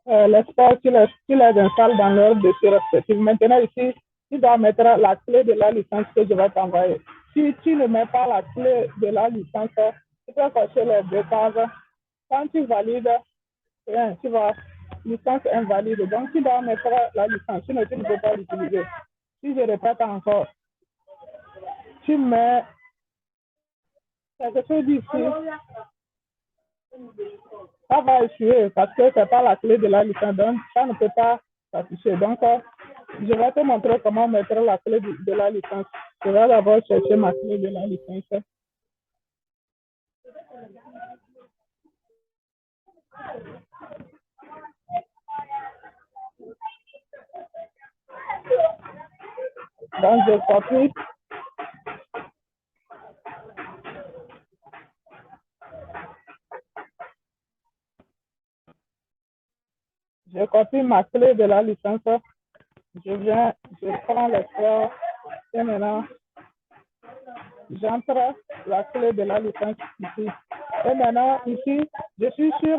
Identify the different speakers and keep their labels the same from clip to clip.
Speaker 1: l'espace, tu les installes dans leur dossier respectif. Maintenant, ici, tu dois mettre la clé de la licence que je vais t'envoyer. Si tu ne mets pas la clé de la licence, tu peux cocher les deux cases. Quand tu valides, tu vas licence invalide. Donc, tu dois mettre la licence, sinon tu ne peux pas l'utiliser. Si je répète encore, tu mets quelque chose ici, ça va échouer parce que ce n'est pas la clé de la licence, donc ça ne peut pas s'afficher. Donc, je vais te montrer comment mettre la clé de la licence. Je vais d'abord chercher ma clé de la licence. Donc, je copie. Je copie ma clé de la licence. Je prends l'export et maintenant, j'entre la clé de la licence ici. Et maintenant, ici, je suis sur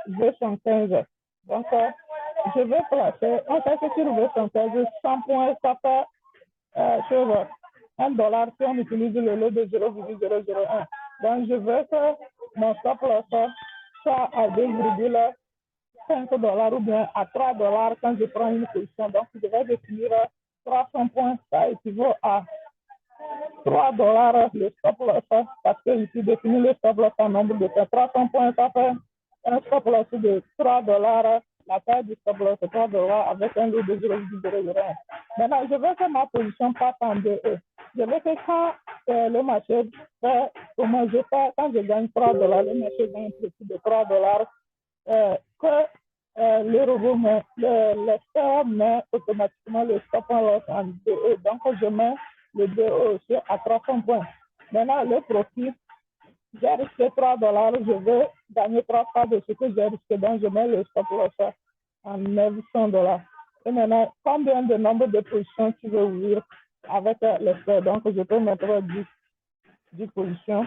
Speaker 1: V115. Donc, je vais placer, on sait que sur V115, 100 points, ça fait sur $1 si on utilise le lot de 0,001. Donc, je veux que mon stop loss soit à 2,5 $ ou bien à 3 $ quand je prends une position. Donc, je vais définir 300 points. Ça équivaut à 3 $ le stop loss parce que ici, définir le stop loss en nombre de points. 300 points, ça fait un stop loss de 3 $. La taille du stop loss, c'est 3 $ avec un lot de 0,001. Maintenant, je veux que ma position passe en 2E. Je veux que quand le marché fait, comment je fais, quand je gagne 3 $, le marché gagne plus de 3 $, que le robot l'expert met automatiquement le stop loss en 2E. Donc, je mets le 2E aussi à 300 points. Maintenant, le profit, j'ai risqué 3 $, je veux gagner 3 fois de ce que j'ai risqué, donc je mets le stop loss en 900 $. Et maintenant, combien de nombre de positions tu veux ouvrir avec l'expert? Donc, je peux mettre 10 positions.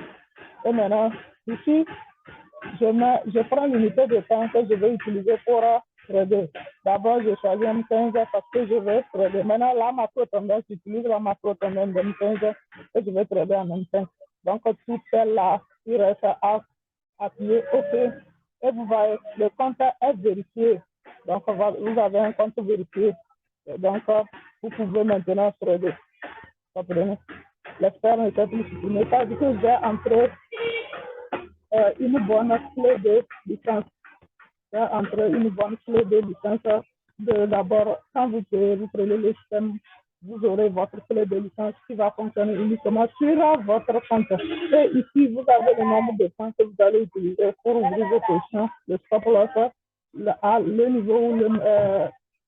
Speaker 1: Et maintenant, ici, je prends l'unité de temps que je vais utiliser pour trader. D'abord, je choisis M15 parce que je vais trader. Maintenant, la macro-tendance, j'utilise la macro-tendance de M15 et je vais trader en M5. Donc, tout celle-là, il reste à appuyer OK. Et vous voyez, le compte est vérifié. Donc, vous avez un compte vérifié. Donc, vous pouvez maintenant trader. Comprenez? L'expert ne s'est plus supprimé. Ça veut dire que j'ai entré une bonne clé de licence. Entre une bonne clé de licence. D'abord, quand vous prenez le système, vous aurez votre clé de licence qui va fonctionner uniquement sur votre compte. Et ici, vous avez le nombre de points que vous allez utiliser pour ouvrir vos positions. Le stop loss, le niveau où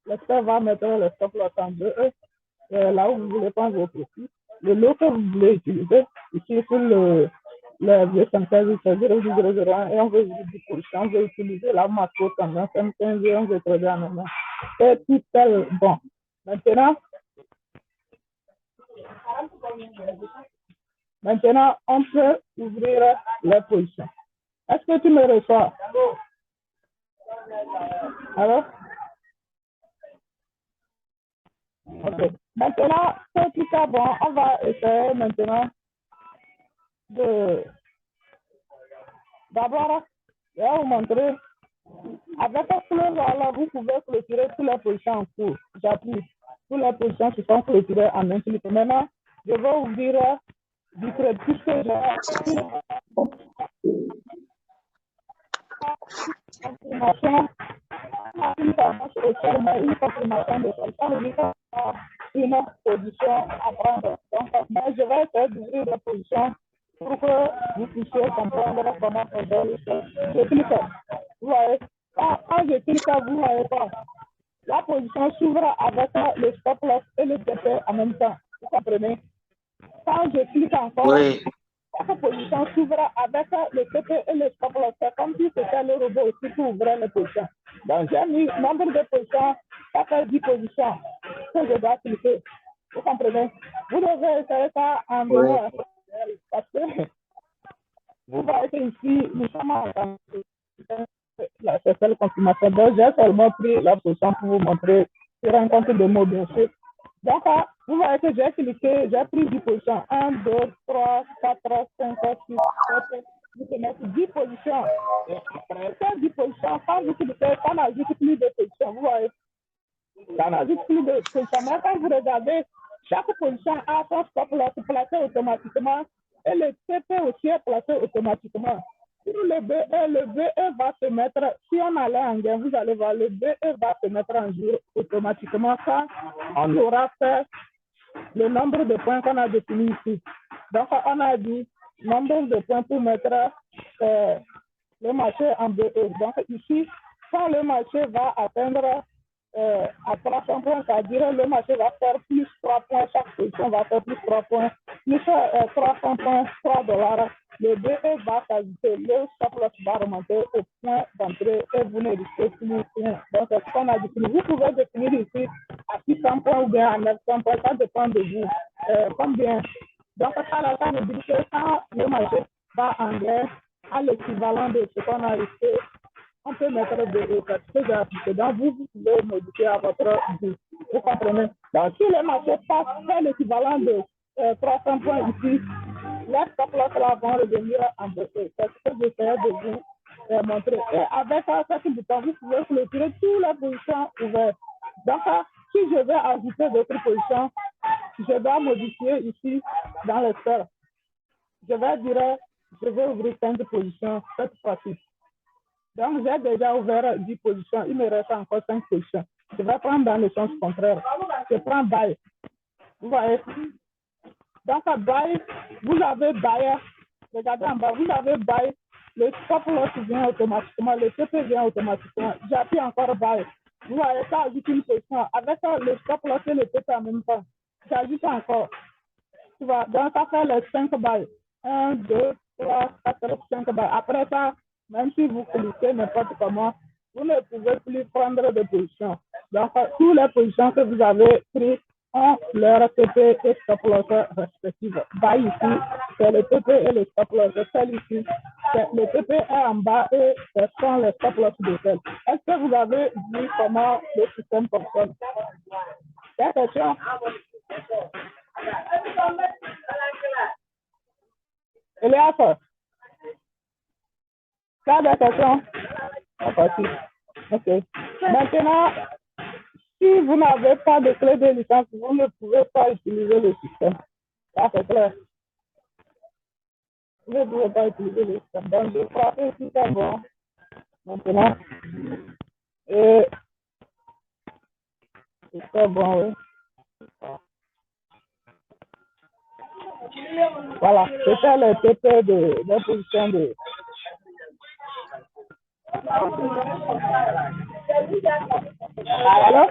Speaker 1: l'expert va mettre le stop loss en 2E, là où vous voulez prendre vos profits. Le lot que vous voulez utiliser, ici sur le V115, c'est 0,001 et on veut utiliser position, on veut utiliser la macro tendance M15 et on veut trader en moment. C'est tout tel bon. Maintenant, on peut ouvrir les positions. Est-ce que tu me reçois? Alors? Ok. Maintenant, c'est tout ça bon. On va essayer maintenant d'abord, je vais vous montrer. Avec un close, vous pouvez clôturer toutes les positions en cours. J'appuie. Toutes les positions qui sont clôturées en un clic. Maintenant, je vais ouvrir du trade puisque j'ai une confirmation de une position à prendre. Donc, je vais essayer d'ouvrir la position pour que vous puissiez comprendre comment on doit. Je clique. Vous voyez, quand je clique, vous ne voyez pas. La position s'ouvre avec le stop loss et le TP en même temps. Vous comprenez? Quand je clique encore, oui. Chaque position s'ouvre avec le TP et le stop loss. C'est comme si c'était le robot aussi qui ouvrait les positions. Donc, j'ai mis le nombre de positions, ça fait 10 positions que je dois cliquer. Vous comprenez? Vous devez essayer ça en dehors. Parce que vous voyez ici, nous sommes en seule confirmation. Donc, j'ai seulement pris la position pour vous montrer sur un compte de mots, bien sûr. Donc, vous voyez que j'ai cliqué, j'ai pris 10 positions. 1, 2, 3, 4, 5, 6, 7. Vous pouvez mettre 10 positions. Et après ces 10 positions, quand vous cliquez, ça n'ajoute plus de positions. Vous voyez, ça n'ajoute plus de positions. Mais quand vous regardez, chaque position a son stop loss placé automatiquement et le TP aussi est placé automatiquement. Sur le BE va se mettre, si on allait en gain, vous allez voir, le BE va se mettre en jour automatiquement quand on aura fait le nombre de points qu'on a défini ici. Donc, on a dit nombre de points pour mettre le marché en BE. Donc, ici, quand le marché va atteindre à 300 points, c'est-à-dire le marché va faire plus 3 points, chaque position va faire plus 3 points, plus 300 points, 3 $. Le BE va s'ajouter, le stop loss va remonter au point d'entrée et vous ne risquez plus rien. Donc, c'est ce qu'on a défini. Vous pouvez définir ici à 600 points ou bien à 900 points, ça dépend de vous. Combien? Donc, ça veut dire que quand le marché va en guerre, à l'équivalent de ce qu'on a risqué, on peut mettre de parce donc vous pouvez modifier à votre goût. Vous comprenez? Donc, si le marché passe fait l'équivalent de 300 points ici, les stop loss là vont revenir en baisse. C'est ce que j'essaie de vous montrer. Et avec cette bouton, vous pouvez clôturer toutes les positions ouvertes. Donc, si je vais ajouter d'autres positions, je dois modifier ici dans le score. Je vais dire, je vais ouvrir 5 positions cette fois-ci. Donc, j'ai déjà ouvert 10 positions. Il me reste encore 5 positions. Je vais prendre dans le sens contraire. Je prends buy. Vous voyez? Donc, buy, vous avez buy. Regardez en bas, vous avez buy. Le stop loss vient automatiquement. Le TP vient automatiquement. J'appuie encore buy. Vous voyez, ça ajoute une position. Avec le stop loss et le TP en même temps. J'ajoute encore. Tu vois, donc ça fait les 5 buy. 1, 2, 3, 4, 5 buy. Après ça, même si vous cliquez n'importe comment, vous ne pouvez plus prendre de position. Donc, toutes les positions que vous avez prises ont leur TP et stop loss respectifs. Buy ici, c'est le TP et le stop loss. Celle ici, le TP est en bas et ce sont les stop loss de celle. Est-ce que vous avez vu comment le système fonctionne? Des questions? Elias, tu as des questions? Ok. Maintenant, si vous n'avez pas de clé de licence, vous ne pouvez pas utiliser le système. Ça, c'est clair. Vous ne pouvez pas utiliser le système. Donc, je crois que si c'est bon, maintenant, et c'est bon, oui. Voilà, c'était le TP de position de. Alors?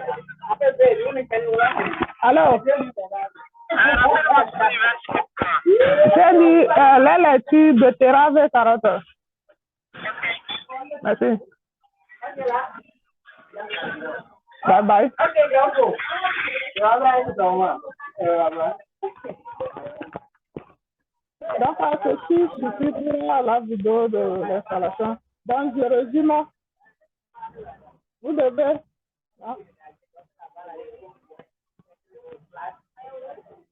Speaker 1: Alors? J'ai dit la lecture de betterave et carotte. Merci. Bye bye. Donc, à ceci, je suis pour la vidéo de l'installation. Donc, je résume. Vous devez,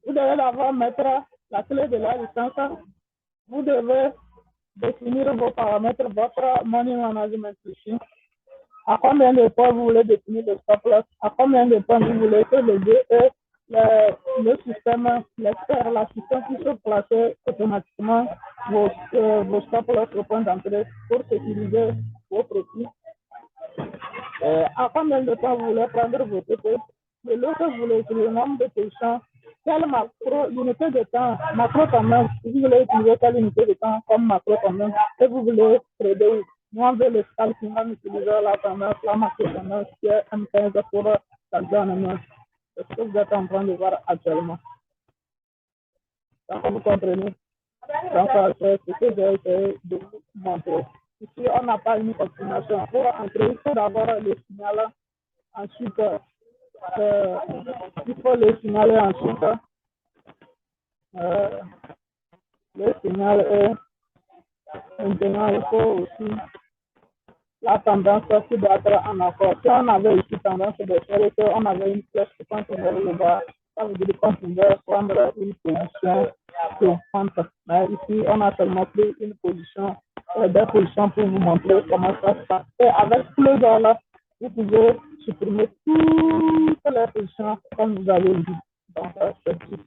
Speaker 1: vous devez d'abord mettre la clé de la licence. Vous devez définir vos paramètres, votre money management ici. À combien de points vous voulez définir le stop loss? À combien de points vous voulez que le DE, le système, l'expert, l'assistant puisse placer automatiquement vos stop loss au point d'entrée pour sécuriser vos profits? À combien de temps vous voulez prendre vos TP? Et l'autre, vous voulez utiliser le nombre de positions, quelle macro, l'unité de temps, macro tendance, vous voulez utiliser quelle unité de temps comme macro tendance et vous voulez trader. Moi, avec le scalping, on utilise la tendance, la macro tendance qui est M15 pour l'actionnement. C'est ce que vous êtes en train de voir actuellement. Donc, vous comprenez? Donc, c'est ce que j'ai essayé de vous montrer. Ici, on n'a pas une confirmation. Pour entrer, il faut d'abord le signaler. Ensuite, il faut le signaler ensuite. Le signal est maintenant, il faut aussi la tendance qui doit être en accord. Si on avait ici tendance de faire et qu'on avait une flèche qui pointe vers le bas, ça veut dire qu'on pouvait prendre une position contre. Mais ici, on a seulement pris une position, des positions pour vous montrer comment ça se passe. Et avec plusieurs là, vous pouvez supprimer toutes les positions comme vous avez vu dans ce type.